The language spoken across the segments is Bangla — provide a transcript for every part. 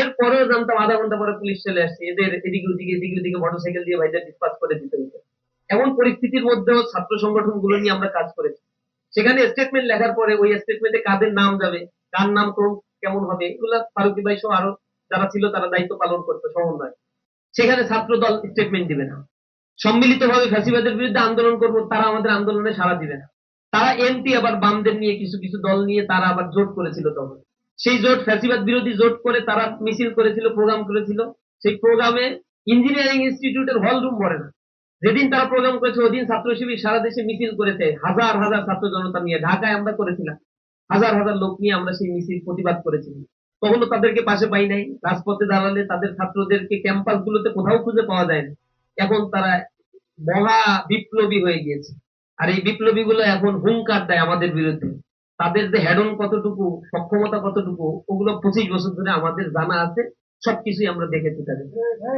এরপরেও জানতাম আধা ঘন্টা পরে পুলিশ চলে আসছে, এদের এদিকে ওদিকে এদিকে ওদিকে মোটরসাইকেল দিয়ে ভাইদের ডিসপাস করে দিতে হতো। এমন পরিস্থিতির মধ্যেও ছাত্র সংগঠন গুলো নিয়ে আমরা কাজ করেছি। সেখানে স্টেটমেন্ট লেখার পরে ওই স্টেটমেন্টে কাদের নাম যাবে, কার নাম কেমন হবে, এগুলা ফারুকি ভাই সহ আরো যারা ছিল তারা দায়িত্ব পালন করতো সমন্বয়। সেখানে ছাত্র দল স্টেটমেন্ট দিবে না, সম্মিলিতভাবে ফ্যাসিবাদের বিরুদ্ধে আন্দোলন করবো, তারা আমাদের আন্দোলনে সাড়া দিবে না। তারা এমপি আবার বামদের নিয়ে কিছু কিছু দল নিয়ে তারা আবার জোট করেছিল তখন। সেই জোট ফ্যাসিবাদ বিরোধী জোট করে তারা মিছিল করেছিল, প্রোগ্রাম করেছিল। সেই প্রোগ্রামে ইঞ্জিনিয়ারিং ইনস্টিটিউটের হল রুম ভরে না। যেদিন তারা প্রোগ্রাম করেছে ওদিন ছাত্র শিবির সারা দেশে মিছিল করেছে, হাজার হাজার ছাত্র জনতা নিয়ে। ঢাকায় আমরা করেছিলাম, হাজার হাজার লোক নিয়ে আমরা সেই মিছিল প্রতিবাদ করেছিলাম। তখনও তাদেরকে পাশে পাই নাই। রাজপথে দাঁড়ালে তাদের ছাত্রদেরকে ক্যাম্পাস গুলোতে কোথাও খুঁজে পাওয়া যায় না। এখন তারা মহা বিপ্লবী হয়ে গিয়েছে। আর এই বিপ্লবী গুলো এখন হুঙ্কার দেয় আমাদের বিরুদ্ধে। তাদের যে হেডন কতটুকু, সক্ষমতা কতটুকু, ওগুলো 25 বছর ধরে আমাদের জানা আছে, সবকিছুই আমরা দেখেছি তাদের।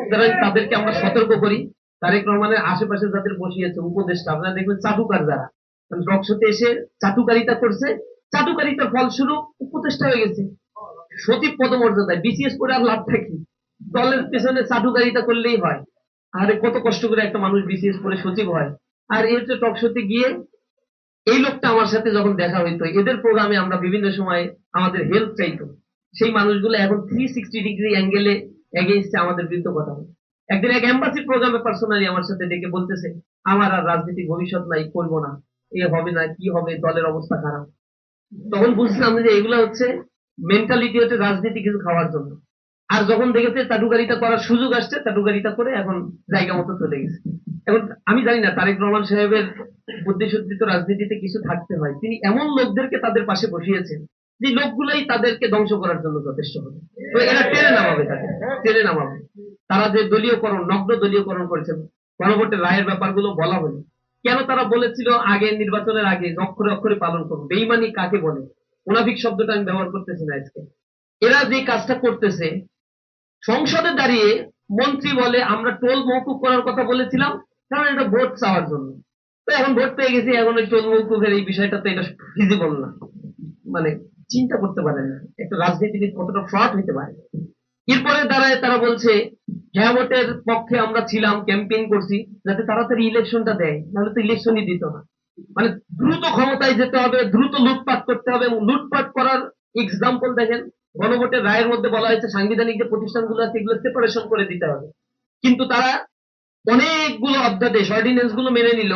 সুতরাং তাদেরকে আমরা সতর্ক করি। তারেক রহমানের আশেপাশে যাদের বসিয়েছে উপদেষ্টা, আপনারা দেখবেন চাটুকার যারা টকশোতে এসে চাটুকারিতা করছে, চাটুকারিতার ফলস্বরূপ উপদেষ্টা হয়ে গেছে সচিব পদমর্যাদায়। বিসিএস করে আর লাভ থাকি, দলের পেছনে চাটুকারিতা করলেই হয়। আরে কত কষ্ট করে একটা মানুষ বিসিএস করে সচিব হয়। আর এর যে টকশোতে গিয়ে এই লোকটা আমার সাথে যখন দেখা হইতো, এদের প্রোগ্রামে আমরা বিভিন্ন সময় আমাদের হেল্প চাইতো, সেই মানুষগুলো এখন 360 ডিগ্রি অ্যাঙ্গেলে এগেইনস্টে আমাদের বিরুদ্ধে কথা বলে। একদিন এক এম্বাসি প্রোগ্রামে পার্সোনালি আমার সাথে ডেকে বলতেছে, আমার আর রাজনীতির ভবিষ্যৎ নাই, করবো না, এ হবে না, কি হবে, দলের অবস্থা খারাপ। তখন বুঝলাম যে এগুলো হচ্ছে মেন্টালিটি, হচ্ছে রাজনীতি কিছু খাওয়ার জন্য। আর যখন দেখেছে চাটুকারিতা করার সুযোগ আসছে, চাটুকারিতা করে এখন জায়গা মতো চলে গেছে। এখন আমি জানি না তারেক রহমান সাহেবের বুদ্ধিশুদ্ধিত রাজনীতিতে কিছু থাকতে হয়, তিনি এমন লোকদেরকে তাদের পাশে বসিয়েছেন যে লোকগুলাই তাদেরকে ধ্বংস করার জন্য যথেষ্ট হবে। তো এরা টেনে নামাবে, তাদের টেনে নামাবে। তারা যে দলীয়করণ, নগ্ন দলীয়করণ করেছেন, গণভোটের রায়ের ব্যাপারগুলো বলা হলো। কেন তারা বলেছিল আগে নির্বাচনের আগে অক্ষরে অক্ষরে পালন করবো? বেইমানি কাকে বলে? মুনাফিক শব্দটা আমি ব্যবহার করতেছি না আজকে। এরা যে কাজটা করতেছে, সংসদে দাঁড়িয়ে মন্ত্রী বলে আমরা টোল মওকুফ করার কথা বলেছিলাম, কারণ এটা ভোট চাওয়ার জন্য। তো এখন ভোট পেয়ে গেছি, এখন ওই টোল মওকুফের এই বিষয়টা তো এটা ফিজিবল না। মানে চিন্তা করতে পারে না একটা রাজনীতিবিদ কতটা ফ্রড হতে পারে। এরপরে দাঁড়ায় তারা বলছে হ্যাঁ ভোটের পক্ষে আমরা ছিলাম, ক্যাম্পেইন করছি যাতে তাড়াতাড়ি ইলেকশনটা দেয়, নাহলে তো ইলেকশনই দিত না। মানে দ্রুত ক্ষমতায় যেতে হবে, দ্রুত লুটপাট করতে হবে, এবং লুটপাট করার এক্সাম্পল দেখেন। গণভোটের রায়ের মধ্যে বলা হয়েছে সাংবিধানিক যে প্রতিষ্ঠানগুলো আছে এগুলো সেপারেশন করে দিতে হবে, কিন্তু তারা অনেকগুলো অধ্যাদেশ অর্ডিন্যান্স গুলো মেনে নিল,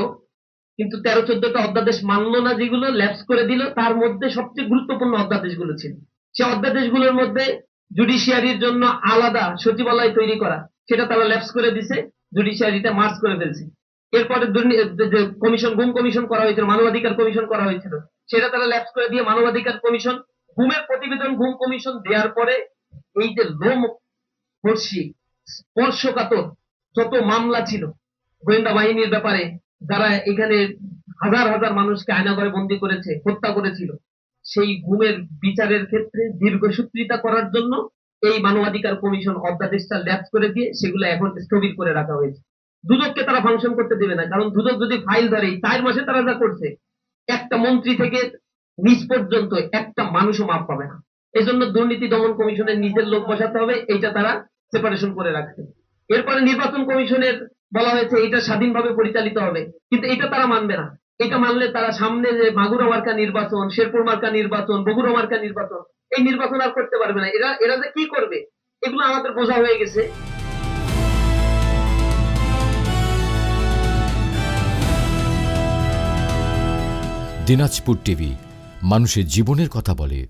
কিন্তু 13-14টা অধ্যাদেশ মানলো না, যেগুলো ল্যাপস করে দিল। তার মধ্যে সবচেয়ে গুরুত্বপূর্ণ অধ্যাদেশ গুলো ছিল, সে অধ্যাদেশগুলোর মধ্যে জুডিশিয়ারির জন্য আলাদা সচিবালয় তৈরি করা, সেটা তারা ল্যাপস করে দিছে, জুডিশিয়ারিটা মার্জ করে ফেলছে। এরপরে কমিশন, গুম কমিশন করা হয়েছিল, মানবাধিকার কমিশন করা হয়েছিল, সেটা তারা ল্যাপস করে দিয়ে মানবাধিকার কমিশন, গুমের প্রতিবেদন গুম কমিশন দেওয়ার পরে এই যে লোম ফর্সি স্পর্শকাতর যত মামলা ছিল গোয়েন্দা বাহিনীর ব্যাপারে, যারা এখানে হাজার হাজার মানুষকে আয়নাঘরে বন্দী করেছে, হত্যা করেছিল, সেই গুমের বিচারের ক্ষেত্রে দীর্ঘসূত্রিতা করার জন্য এই মানবাধিকার কমিশন অধ্যাদেশটা ল্যাপস করে দিয়ে সেগুলো এখন স্থগিত করে রাখা হয়েছে। দুদককে তারা ফাংশন করতে দেবে না, কারণ দুদক যদি ফাইল ধরে 4 মাসে তারা যা করছে, একটা মন্ত্রী থেকে নিচ পর্যন্ত একটা মানুষও মাপ পাবে না। এই জন্য দুর্নীতি দমন কমিশনের নিজের লোক বসাতে হবে, এইটা তারা সেপারেশন করে রাখছে। এরপরে নির্বাচন কমিশনের বলা হয়েছে এটা স্বাধীনভাবে পরিচালিত হবে, কিন্তু এটা তারা মানবে না। এটা মানলে তারা সামনে যে মাগুরা মার্কা নির্বাচন, শেরপুর মার্কা নির্বাচন, বগুড়া মার্কা নির্বাচন, এই নির্বাচন আর করতে পারবে না। এরা এরা যে কি করবে এগুলো আমাদের বোঝা হয়ে গেছে। দিনাজপুর টিভি, মানুষের জীবনের কথা বলে।